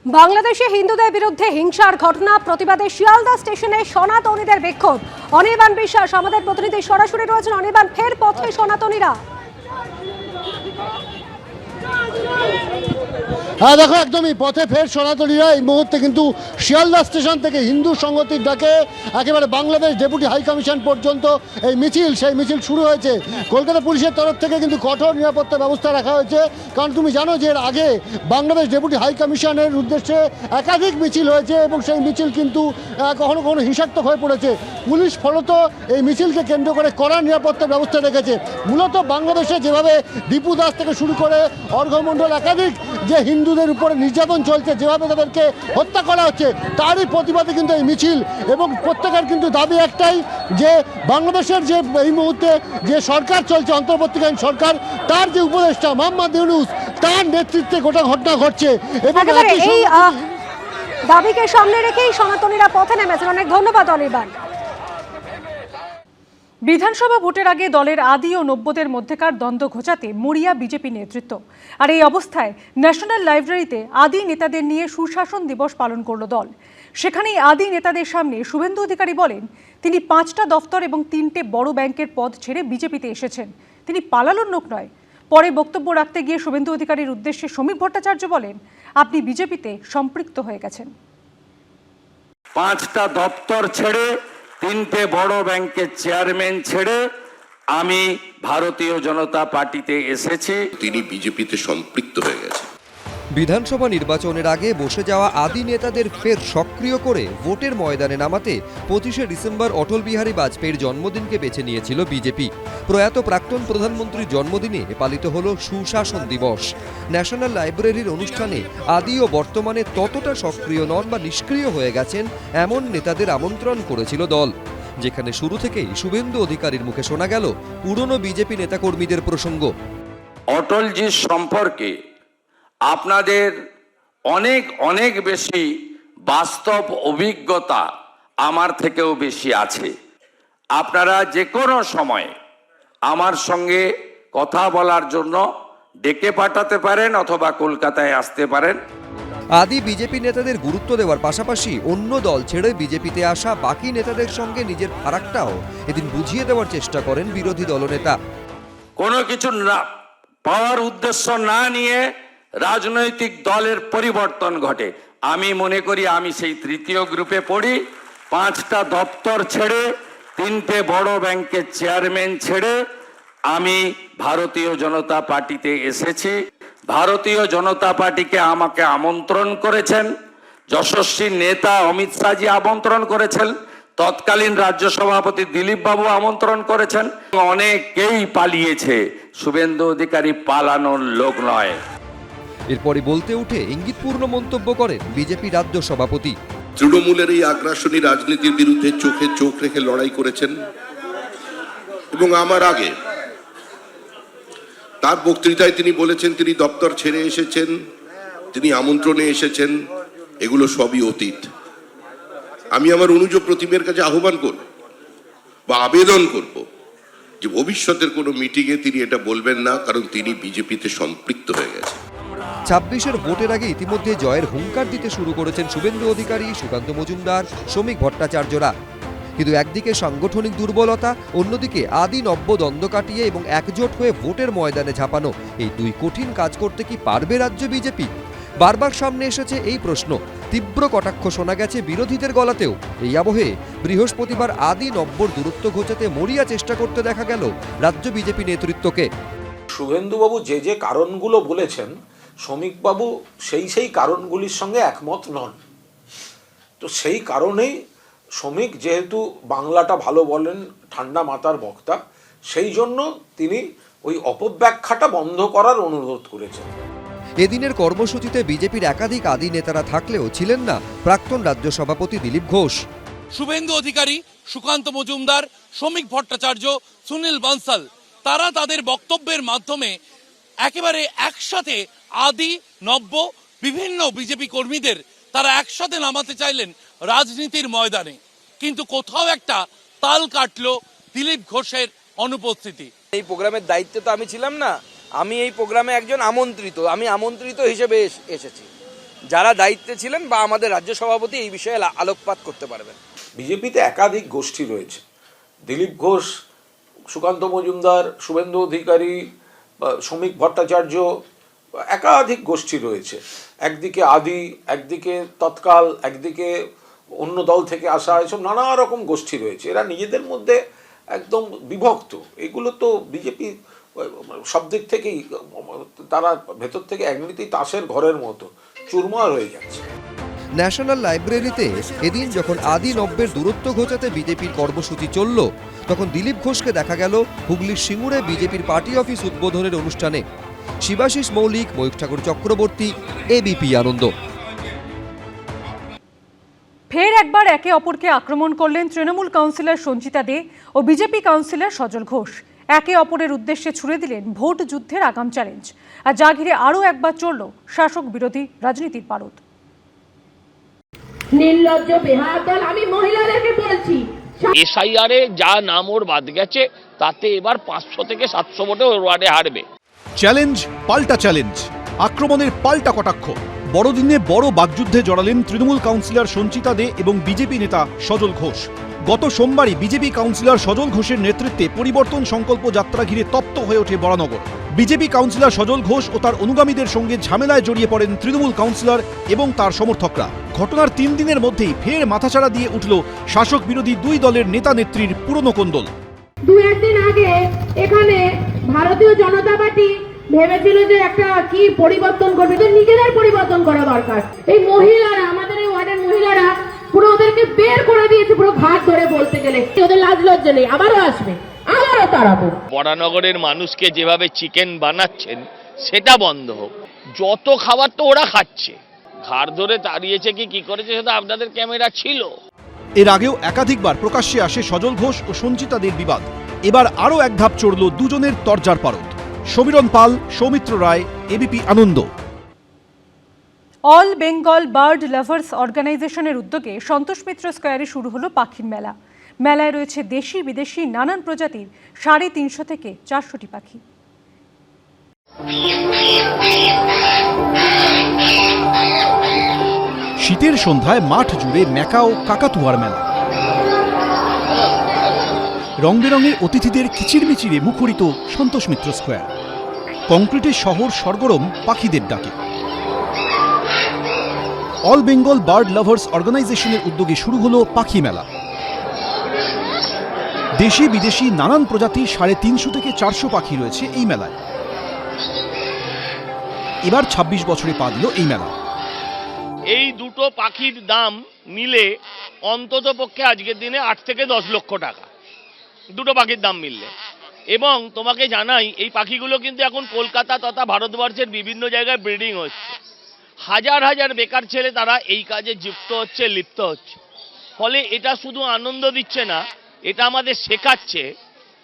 বাংলাদেশে হিন্দুদের বিরুদ্ধে হিংসার ঘটনা প্রতিবাদে শিয়ালদা স্টেশনে সনাতনীদের বিক্ষোভ। অনির্বাণ বিশ্বাস আমাদের প্রতিনিধি সরাসরি রয়েছেন। অনির্বাণ, ফের পথে সনাতনীরা। হ্যাঁ দেখো, একদমই পথে ফের সনাতনীরা এই মুহূর্তে কিন্তু শিয়ালদা স্টেশন থেকে হিন্দু সংগতির ডাকে একেবারে বাংলাদেশ ডেপুটি হাই কমিশন পর্যন্ত এই সেই মিছিল শুরু হয়েছে। কলকাতা পুলিশের তরফ থেকে কিন্তু কঠোর নিরাপত্তা ব্যবস্থা রাখা হয়েছে, কারণ তুমি জানো যে এর আগে বাংলাদেশ ডেপুটি হাই কমিশনের উদ্দেশ্যে একাধিক মিছিল হয়েছে এবং সেই মিছিল কিন্তু কখনো কখনো হিংসাত্মক হয়ে পড়েছে। পুলিশ ফলত এই মিছিলকে কেন্দ্র করে কড়া নিরাপত্তা ব্যবস্থা রেখেছে। মূলত বাংলাদেশে যেভাবে দীপু দাস থেকে শুরু করে অর্ঘ্যমণ্ডল একাধিক যে হিন্দুদের উপরে নির্যাতন চলছে, যেভাবে তাদেরকে হত্যা করা হচ্ছে, তারই প্রতিবাদে কিন্তু এই মিছিল। এবং প্রত্যেকের কিন্তু দাবি একটাই, যে বাংলাদেশের যে এই মুহূর্তে যে সরকার চলছে, অন্তর্বর্তীকালীন সরকার, তার যে উপদেষ্টা মোহাম্মদ ইউনূস, তার নেতৃত্বে গোটা ঘটনা ঘটছে। এবং এই দাবিকে সামনে রেখেই সনাতনীরা পথে নেমেছেন। অনেক ধন্যবাদ অনির্বাণ। বিধানসভা ভোটের আগে দলের আদি ও নব্যদের মধ্যেকার দ্বন্দ্ব ঘোচাতে মরিয়া বিজেপি নেতৃত্ব। আর এই অবস্থায় ন্যাশনাল লাইব্রেরিতে আদি নেতাদের নিয়ে সুশাসন দিবস পালন করল দল। সেখানেই আদি নেতাদের সামনে শুভেন্দু অধিকারী বলেন, তিনি 5টা দফতর এবং 3টে বড় ব্যাংকের পদ ছেড়ে বিজেপিতে এসেছেন। তিনি পালানোর লোক নয়। পরে বক্তব্য রাখতে গিয়ে শুভেন্দু অধিকারীর উদ্দেশ্যে সমীক ভট্টাচার্য বলেন, আপনি বিজেপিতে সম্পৃক্ত হয়ে গেছেন। 5টা দপ্তর ছেড়ে 3টে বড় ব্যাংকের চেয়ারম্যান ছেড়ে আমি ভারতীয় জনতা পার্টিতে এসেছি। তিনি বিজেপিতে সম্পৃক্ত হয়ে গেছেন। বিধানসভা নির্বাচনের আগে বসে যাওয়া আদি নেতাদের ফের সক্রিয় করে ভোটের ময়দানে নামাতে 25শে ডিসেম্বর অটল বিহারী বাজপেয়ীর জন্মদিনকে বেছে নিয়েছিল বিজেপি। প্রয়াত প্রাক্তন প্রধানমন্ত্রীর জন্মদিনে পালিত হল সুশাসন দিবস। ন্যাশনাল লাইব্রেরির অনুষ্ঠানে আদি ও বর্তমানে ততটা সক্রিয় নন বা নিষ্ক্রিয় হয়ে গেছেন এমন নেতাদের আমন্ত্রণ করেছিল দল, যেখানে শুরু থেকেই শুভেন্দু অধিকারীর মুখে শোনা গেল পুরনো বিজেপি নেতাকর্মীদের প্রসঙ্গ। অটলজির সম্পর্কে আপনাদের অনেক অনেক বেশি বাস্তব অভিজ্ঞতা আমার থেকেও বেশি আছে। আপনারা যে কোনো সময় আমার সঙ্গে কথা বলার জন্য ডেকে পাঠাতে পারেন অথবা কলকাতায় আসতে পারেন। আদি বিজেপি নেতাদের গুরুত্ব দেওয়ার পাশাপাশি অন্য দল ছেড়ে বিজেপিতে আসা বাকি নেতাদের সঙ্গে নিজের ফারাকটাও এদিন বুঝিয়ে দেওয়ার চেষ্টা করেন বিরোধী দলনেতা। কোনো কিছু না পাওয়ার উদ্দেশ্য না নিয়ে রাজনৈতিক দলের পরিবর্তন ঘটে। আমি মনে করি আমি সেই তৃতীয় গ্রুপে পড়ি। 5টা দপ্তর ছেড়ে 3টে বড় ব্যাংকের চেয়ারম্যান ছেড়ে আমি ভারতীয় জনতা পার্টিতে এসেছি। ভারতীয় জনতা পার্টিকে আমাকে আমন্ত্রণ করেছেন যশস্বী নেতা অমিত শাহজি, আমন্ত্রণ করেছেন তৎকালীন রাজ্য সভাপতি দিলীপ বাবু, আমন্ত্রণ করেছেন। অনেকেই পালিয়েছে, শুভেন্দু অধিকারী পালানোর লোক নয়। এরপরই বলতে উঠে ইঙ্গিতপূর্ণ মন্তব্য করেন বিজেপি রাজ্য সভাপতি। তৃণমূলের এই আগ্রাসনী রাজনীতির বিরুদ্ধে চোখে চোখ রেখে লড়াই করেছেন এবং আমার আগে তার বক্তৃতায় তিনি বলেছেন তিনি দপ্তর ছেড়ে এসেছেন, তিনি আমন্ত্রণে এসেছেন, এগুলো সবই অতীত। আমি আমার অনুজ প্রতিমের কাছে আহ্বান করব বা আবেদন করব যে ভবিষ্যতের কোনো মিটিংয়ে তিনি এটা বলবেন না, কারণ তিনি বিজেপিতে সম্পৃক্ত হয়ে গেছেন। 26-এর ভোটের আগে ইতিমধ্যে জয়ের হুঙ্কার দিতে শুরু করেছেন শুভেন্দু অধিকারী, সুকান্ত মজুমদার, সমীক ভট্টাচার্যরা। কিন্তু একদিকে সাংগঠনিক দুর্বলতা, অন্যদিকে আদি নব্য দ্বন্দ্ব কাটিয়ে এবং একজোট হয়ে ভোটের ময়দানে ঝাঁপানো, এই দুই কঠিন কাজ করতে কি পারবে রাজ্য বিজেপি? বারবার সামনে এসেছে এই প্রশ্ন। তীব্র কটাক্ষ শোনা গেছে বিরোধীদের গলাতেও। এই আবহে বৃহস্পতিবার আদি নব্যর দূরত্ব ঘোচাতে মরিয়া চেষ্টা করতে দেখা গেল রাজ্য বিজেপি নেতৃত্বকে। শুভেন্দুবাবু যে যে কারণগুলো বলেছেন, সমীকবাবু সেই কারণগুলির সঙ্গে একমত নন। তো সেই কারণেই সমীক, যেহেতু বাংলাটা ভালো বলেন, ঠান্ডা মাথার বক্তা, সেই জন্য তিনি ওই অপব্যাখ্যাটা বন্ধ করার অনুরোধ করেছেন। এদিনের কর্মসূচিতে বিজেপির একাধিক আদি নেতারা থাকলেও ছিলেন না প্রাক্তন রাজ্য সভাপতি দিলীপ ঘোষ। শুভেন্দু অধিকারী, সুকান্ত মজুমদার, সমীক ভট্টাচার্য, সুনীল বানসাল, তারা তাদের বক্তব্যের মাধ্যমে একেবারে একসাথে আদি নব্য বিভিন্ন বিজেপি কর্মীদের তারা একসাথে নামাতে চাইলেন রাজনীতির ময়দানে। কিন্তু কোথাও একটা তাল কাটলো দিলীপ ঘোষের অনুপস্থিতি। এই প্রোগ্রামের দায়িত্বে তো আমি ছিলাম না, আমি এই প্রোগ্রামে একজন আমন্ত্রিত, আমি আমন্ত্রিত হিসেবে এসেছি। যারা দায়িত্বে ছিলেন বা আমাদের রাজ্য সভাপতি এই বিষয়ে আলোকপাত করতে পারবেন। বিজেপিতে একাধিক গোষ্ঠী রয়েছে, দিলীপ ঘোষ, সুকান্ত মজুমদার, শুভেন্দু অধিকারী, শ্রমিক ভট্টাচার্য, একাধিক গোষ্ঠী রয়েছে। একদিকে আদি, একদিকে তৎকাল, একদিকে অন্য দল থেকে আসা, এসব নানা রকম গোষ্ঠী রয়েছে। এরা নিজেদের মধ্যে একদম বিভক্ত। এগুলো তো বিজেপি সব দিক থেকেই, তারা ভেতর থেকে এমনিতেই তাসের ঘরের মতো চুরমার হয়ে যাচ্ছে। ন্যাশনাল লাইব্রেরিতে এদিন যখন আদি নব্যের দূরত্ব ঘোচাতে বিজেপির কর্মসূচি চলল, তখন দিলীপ ঘোষকে দেখা গেল হুগলির সিঙ্গুরে বিজেপির পার্টি অফিস উদ্বোধনের অনুষ্ঠানে। শিবাশিস মৌলিক, ময়ূখ ঠাকুর চক্রবর্তী, এবিপি আনন্দ। ফের একবার একে অপরকে আক্রমণ করলেন তৃণমূল কাউন্সিলর সঞ্চিতা দে ও বিজেপি কাউন্সিলর সজল ঘোষ। একে অপরের উদ্দেশ্যে ছুড়ে দিলেন ভোট যুদ্ধের আগাম চ্যালেঞ্জ। আর যা ঘিরে আরও একবার চলল শাসক বিরোধী রাজনীতির পারদ। নির্লজ্জ বেহাত দল, আমি মহিলাদেরকে বলছি, এসআইআরে যা নাম ওর বাদ গেছে তাতে এবার 500 থেকে 700 ভোটে ওর ওয়ার্ডে হারবে। চ্যালেঞ্জ পাল্টা চ্যালেঞ্জ, আক্রমণের পাল্টা কটাক্ষ। বড়দিনে বড় বাকযুদ্ধে জড়ালেন তৃণমূল কাউন্সিলর সঞ্চিতা দে এবং বিজেপি নেতা সজল ঘোষ। গত সোমবারই বিজেপি কাউন্সিলর সজল ঘোষের নেতৃত্বে পরিবর্তন সংকল্প যাত্রা ঘিরে তপ্ত হয়ে ওঠে বরানগর। বিজেপি কাউন্সিলর সজল ঘোষ ও তার অনুগামীদের সঙ্গে ঝামেলায় জড়িয়ে পড়েন তৃণমূল কাউন্সিলর এবং তার সমর্থকরা। ঘটনার 3 দিনের মধ্যেই ফের মাথাচাড়া দিয়ে উঠল শাসক বিরোধী দুই দলের নেতা নেত্রীর পুরনো কোন্দল। 2-1 দিন আগে এখানে ভারতীয় জনতা পার্টি ভেবেছিল যে একটা কি পরিবর্তন করবে, তো নিজেদের পরিবর্তন করা দরকার। এই মহিলারা, আমাদের এই ওয়ার্ডের মহিলারা পুরো ওদেরকে বের করে দিয়েছে, পুরো ঘাট ধরে বলতে গেলে ওদের লাজ লজ্জা নেই, আবারও আসবে, আবারও তাড়াবো। বরানগরের মানুষকে যেভাবে চিকেন বানাচ্ছেন সেটা বন্ধ হোক। যত খাবার তো ওরা খাচ্ছে, ঘাড় ধরে তাড়িয়েছে কি করেছে সেটা আপনাদের ক্যামেরা ছিল। এর আগেও একাধিকবার প্রকাশ্যে আসে সজল ঘোষ ও সঞ্চিতা দের বিবাদ। এবার আরও এক ধাপ চড়ল দুজনের তরজার পারদ। সমীরণ পাল, সৌমিত্র রায়, এবিপি আনন্দ। অল বেঙ্গল বার্ড লাভার্স অর্গানাইজেশনের উদ্যোগে সন্তোষ মিত্র স্কোয়ারে শুরু হলো পাখির মেলা। মেলায় রয়েছে দেশি বিদেশি নানান প্রজাতির 350 থেকে 400টি পাখি। শীতের সন্ধ্যায় মাঠ জুড়ে ম্যাকাও কাকাতুয়ার মেলা। রং বেরঙের অতিথিদের কিচিরমিচিরে মুখরিত সন্তোষ মিত্র স্কোয়ার। কংক্রিটের শহর সরগরম পাখিদের ডাকে। অল বেঙ্গল বার্ড লাভার্স অর্গানাইজেশনের উদ্যোগে শুরু হলো পাখি মেলা। দেশি বিদেশি নানান প্রজাতির 350 থেকে 400 পাখি রয়েছে এই মেলায়। এবার 26 বছরে পা দিল এই মেলা। এই দুটো পাখির দাম মিলে অন্তত পক্ষে আজকের দিনে 8 থেকে 10 লক্ষ টাকা, দুটো পাখির দাম মিললে। এবং তোমাকে জানাই, এই পাখিগুলো কিন্তু এখন কলকাতা তথা ভারতবর্ষের বিভিন্ন জায়গায় ব্রিডিং হচ্ছে। হাজার হাজার বেকার ছেলে তারা এই কাজে যুক্ত হচ্ছে, লিপ্ত হচ্ছে। ফলে এটা শুধু আনন্দ দিচ্ছে না, এটা আমাদের শেখাচ্ছে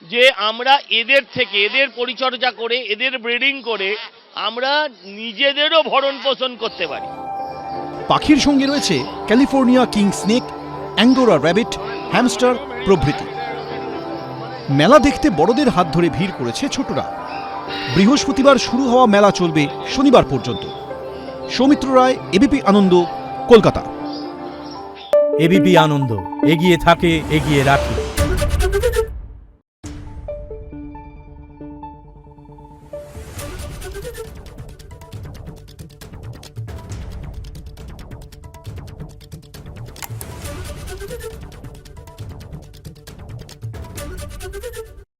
যে আমরা এদের থেকে, এদের পরিচর্যা করে, এদের ব্রিডিং করে আমরা নিজেদেরও ভরণ পোষণ করতে পারি। পাখির সঙ্গে রয়েছে California king snake, angora rabbit, hamster প্রভৃতি। মেলা দেখতে বড়দের হাত ধরে ভিড় করেছে ছোটরা। বৃহস্পতিবার শুরু হওয়া মেলা চলবে শনিবার পর্যন্ত। সৌমিত্র রায়, এবিপি আনন্দ, কলকাতা। এবিপি আনন্দ, এগিয়ে থাকে, এগিয়ে রাখে। Thank you.